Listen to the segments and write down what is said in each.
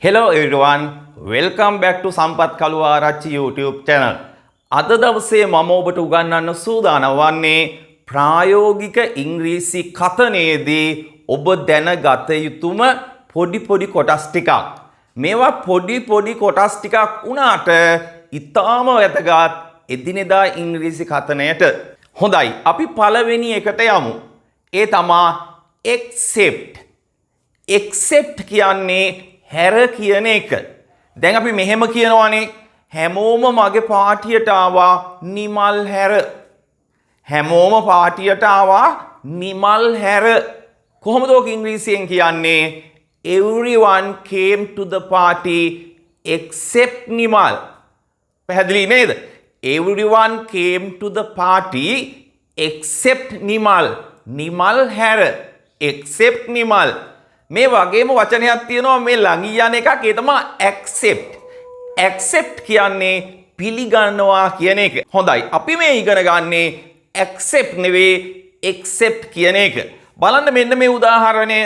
Hello everyone, welcome back to Sampath Kaluarachchi YouTube channel. අද දවසේ මම ඔබට උගන්වන්න සූදානම් වන්නේ ප්‍රායෝගික ඉංග්‍රීසි කථනයේදී ඔබ දැනගත යුතුම පොඩි කොටස් ටිකක්. මේවා පොඩි කොටස් ටිකක් වුණාට ඉතාම වැදගත් එදිනෙදා ඉංග්‍රීසි කථනයට. හොඳයි, අපි පළවෙනි එකට යමු. ඒ තමා accept. accept කියන්නේ හැර කියන එක. දැන් අපි මෙහෙම කියනවානේ, හැමෝම මගේ පාටියට ආවා නිමල් හැර. හැමෝම පාටියට ආවා නිමල් හැර. කොහොමද ඔක ඉංග්‍රීසියෙන් කියන්නේ? Everyone came to the party except Nimal. පැහැදිලි නේද? Everyone came to the party except Nimal. Nimal හැර. except නිමල්. මේ වගේම වචනයක් තියෙනවා මේ ළඟින් යන එකක්, ඒ තමයි accept. accept කියන්නේ පිළිගන්නවා කියන එක. හොඳයි, අපි මේ ඉගෙන ගන්නේ accept නෙවෙයි accept කියන එක. බලන්න මෙන්න මේ උදාහරණය.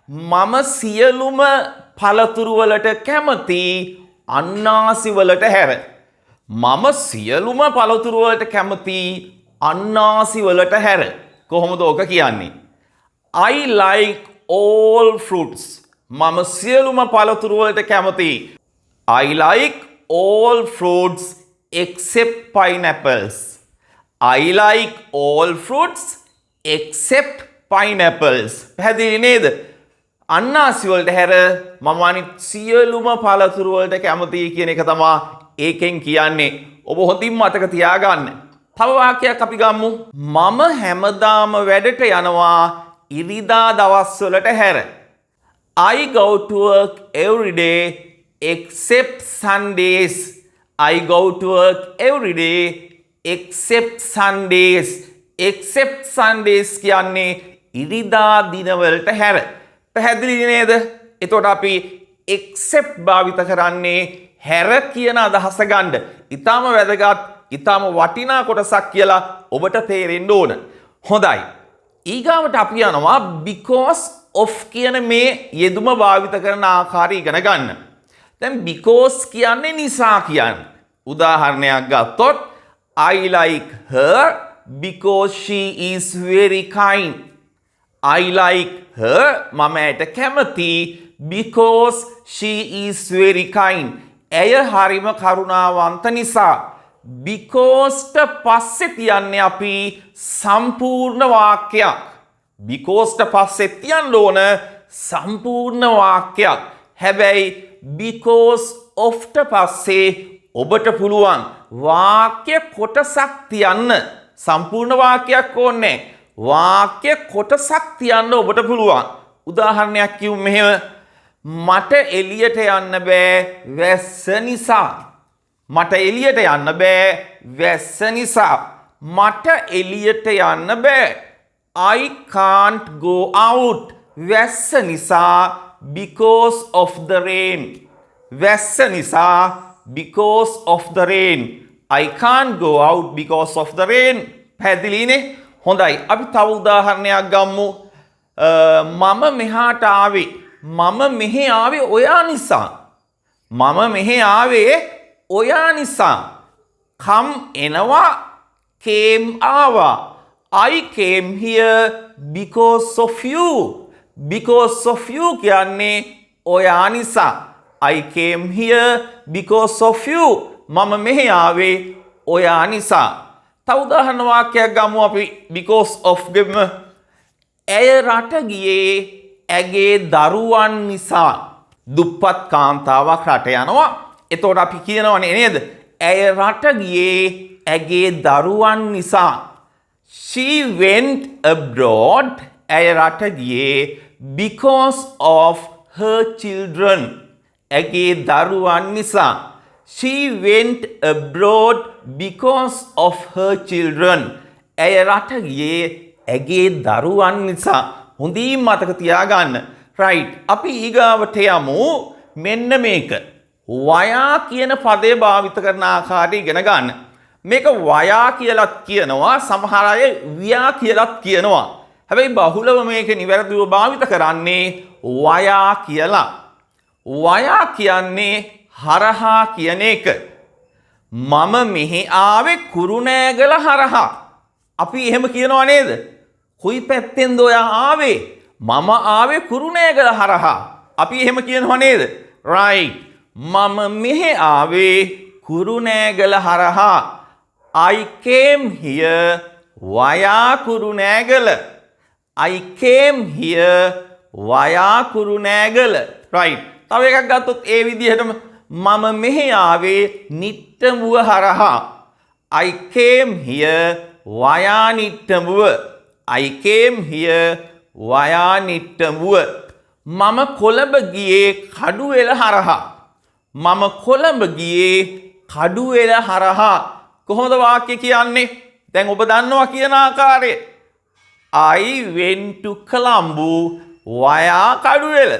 මම සියලුම පළතුරු වලට කැමති අන්නාසි වලට හැර. මම සියලුම පළතුරු වලට කැමති අන්නාසි වලට හැර. කොහොමද ඕක කියන්නේ? I like all fruits. මම සියලුම පළතුරු වලට කැමති. I like all fruits except pineapples. I like all fruits except pineapples. පැහැදිලි නේද? අන්නාසි වලට හැර මම අනිත් සියලුම පළතුරු වලට කැමති කියන එක තමයි ඒකෙන් කියන්නේ. ඔබ හොඳින් මතක තියාගන්න. තව වාක්‍යයක් අපි ගමු. මම හැමදාම වැඩට යනවා ඉරිදා දවස්වලට හැර. I go to work every day except Sundays. I go to work every day except Sundays. except Sundays කියන්නේ ඉරිදා දිනවලට හැර. පැහැදිලි නේද? එතකොට අපි except භාවිත කරන්නේ හැර කියන අදහස ගන්න. ඊටාම වැදගත්, ඊටාම වටිනා කොටසක් කියලා ඔබට තේරෙන්න ඕන. හොඳයි. ඊගාවට අපි යනවා because of කියන මේ යෙදුම භාවිත කරන ආකාරය ඉගෙන ගන්න. දැන් because කියන්නේ නිසා කියන්නේ. උදාහරණයක් ගත්තොත් I like her because she is very kind. I like her මම ඇයට කැමති because she is very kind. ඇය හරිම කරුණාවන්ත නිසා. because ට පස්සේ තියන්නේ අපි සම්පූර්ණ වාක්‍යයක්. because ට පස්සේ තියන්න ඕන සම්පූර්ණ වාක්‍යයක්. හැබැයි because of ට පස්සේ ඔබට පුළුවන් වාක්‍ය කොටසක් තියන්න. සම්පූර්ණ වාක්‍යයක් ඕනේ. වාක්‍ය කොටසක් තියන්න ඔබට පුළුවන්. උදාහරණයක් කිව්ව මෙහෙම, මට එළියට යන්න බෑ වැස්ස නිසා. මට එළියට යන්න බෑ වැස්ස නිසා. මට එළියට යන්න බෑ. I can't go out වැස්ස නිසා because of the rain. වැස්ස නිසා because of the rain. I can't go out because of the rain. පැහැදිලිනේ? හොඳයි, අපි තව උදාහරණයක් ගමු. මම මෙහාට ආවේ. මම මෙහෙ ආවේ ඔයා නිසා. මම මෙහෙ ආවේ ඔයා නිසා. come එනවා, came ආවා. I came here because of you. because of you කියන්නේ ඔයා නිසා. I came here because of you. මම මෙහෙ ආවේ ඔයා නිසා. තව උදාහරණ වාක්‍යයක් ගමු අපි because of ගෙම. ඇය රට ගියේ ඇගේ දරුවන් නිසා. දුප්පත් කාන්තාවක් රට යනවා. එතකොට අපි කියනවනේ නේද? ඇය රට ගියේ ඇගේ දරුවන් නිසා. She went abroad. ඇය රට ගියේ because of her children. ඇගේ දරුවන් නිසා. She went abroad because of her children. ඇය රට ගියේ ඇගේ දරුවන් නිසා. හොඳින් මතක තියාගන්න. right. අපි ඊගාවට යමු. මෙන්න මේක. වයා කියන පදේ භාවිත කරන ආකාරය ඉගෙන ගන්න. මේක වයා කියලත් කියනවා, සමහර අය වියා කියලත් කියනවා. හැබැයි බහුලව මේක නිවැරදිව භාවිත කරන්නේ වයා කියලා. වයා කියන්නේ හරහා කියන එක. මම මෙහි ආවේ කුරුණෑගල හරහා. අපි එහෙම කියනවා නේද? කොයි පැත්තෙන්ද ඔයා ආවේ? මම ආවේ කුරුණෑගල හරහා. අපි එහෙම කියනවා නේද? right. මම මෙහි ආවේ කුරුණෑගල හරහා. I came here via Kurunegala. I came here via Kurunegala. right. තව එකක් ගත්තොත් ඒ විදිහටම මම මෙහි ආවේ නිට්ටඹුව හරහා. I came here via Nittambuwa. I came here via Nittambuwa. මම කොළඹ ගියේ කඩුවෙල හරහා. මම කොළඹ ගියේ කඩුවෙල හරහා. කොහොමද වාක්‍ය කියන්නේ? දැන් ඔබ දන්නවා කියන ආකාරය. I went to Colombo via Kaduwela.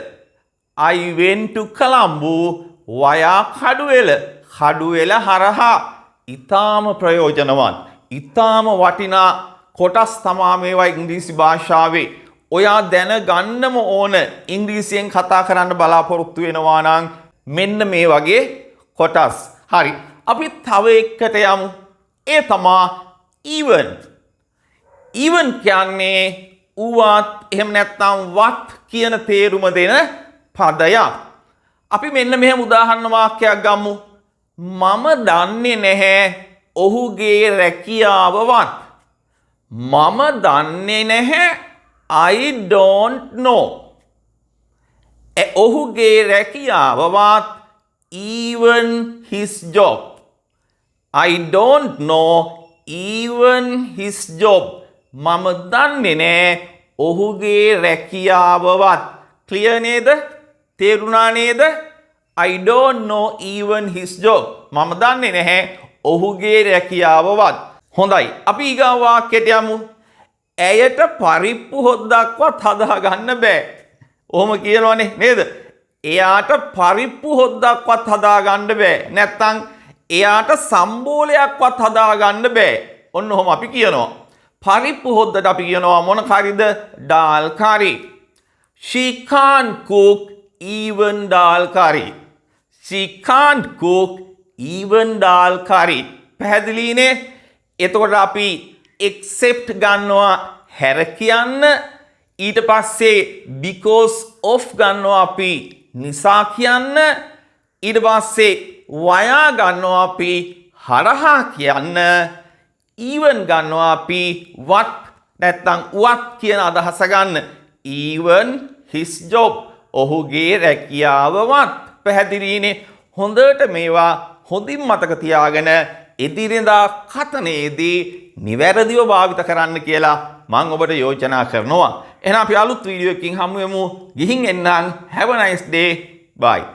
I went to Colombo via Kaduwela. Kaduwela හරහා. ඊටාම ප්‍රයෝජනවත්. ඊටාම වටිනා කොටස් තමා මේවා ඉංග්‍රීසි භාෂාවේ. ඔයා දැනගන්නම ඕන ඉංග්‍රීසියෙන් කතා කරන්න බලාපොරොත්තු වෙනවා නම් මෙන්න මේ වගේ කොටස්. හරි. අපි තව එකකට යමු. ඒ තමා even. even කියන්නේ උවත් එහෙම නැත්නම් වත් කියන තේරුම දෙන පදයක්. අපි මෙන්න මෙහෙම උදාහරණ වාක්‍යයක් ගමු. මම දන්නේ නැහැ ඔහුගේ රැකියාවවත්. මම දන්නේ නැහැ I don't know. ඔහුගේ රැකියාවවත් even his job. I don't know even his job. මම දන්නේ නැහැ ඔහුගේ රැකියාවවත්. ක්ලියර් නේද? තේරුණා නේද? I don't know even his job. මම දන්නේ නැහැ ඔහුගේ රැකියාවවත්. හොඳයි. අපි ඊගා වාක්‍යයට යමු. ඇයට පරිප්පු හොද්දක්වත් හදා ගන්න බෑ. ඔහොම කියනවනේ නේද? එයාට පරිප්පු හොද්දක්වත් හදා ගන්න බෑ. නැත්තම් එයාට සම්බෝලයක්වත් හදා ගන්න බෑ. ඔන්න ඔහොම අපි කියනවා. පරිප්පු හොද්දට අපි කියනවා මොන කාරිද? Dal කාරි. She can't cook even dal curry. She can't cook even dal curry. පැහැදිලිනේ? එතකොට අපි except ගන්නවා හැර කියන්න. ඊට පස්සේ because of ගන්නවා අපි නිසා කියන්න. ඊට පස්සේ via ගන්නවා අපි හරහා කියන්න. even ගන්නවා අපි what නැත්නම් what කියන අදහස ගන්න. even his job. ඔහුගේ රැකියාවවත්. පැහැදිලිනේ? හොඳට මේවා හොඳින් මතක තියාගෙන එදිනෙදා කතනයේදී නිවැරදිව භාවිත කරන්න කියලා මම ඔබට යෝජනා කරනවා. එහෙනම් අපි අලුත් වීඩියෝ එකකින් හමු වෙමු. ගිහින් එන්නම්. Have a nice day. Bye.